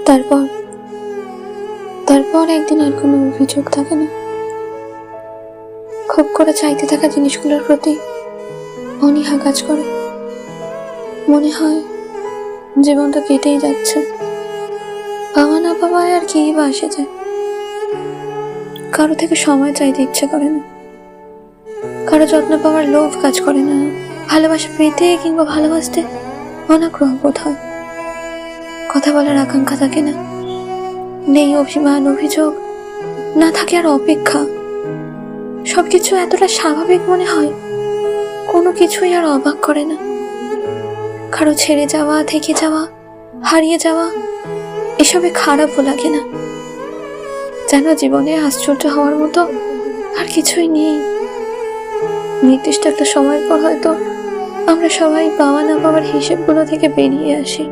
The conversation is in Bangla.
তারপর তারপর একদিন আর কোনো অভিযোগ থাকে না। খুব করে চাইতে থাকা জিনিসগুলোর প্রতি অনীহা কাজ করে। মনে হয় জীবনটা কেটেই যাচ্ছে, পাওয়া না পাওয়ায় আর কি বা আসে যায়। কারো থেকে সময় চাইতে ইচ্ছে করে না, কারো যত্ন পাওয়ার লোভ কাজ করে না, ভালোবাসা পেতে কিংবা ভালোবাসতে অনাগ্রহ বোধ হয়। কথা বলার আকাঙ্ক্ষা থাকে না, নেই অভিমান অভিযোগ, না থাকে আর অপেক্ষা। সবকিছু এতটা স্বাভাবিক মনে হয়, কোনো কিছুই আর অবাক করে না। কারো ছেড়ে যাওয়া, থেকে যাওয়া, হারিয়ে যাওয়া এসবে খারাপও লাগে না। যেন জীবনে আশ্চর্য হওয়ার মতো আর কিছুই নেই। নির্দিষ্ট একটা সময়ের পর হয়তো আমরা সবাই পাওয়া না পাওয়ার হিসেবগুলো থেকে বেরিয়ে আসি।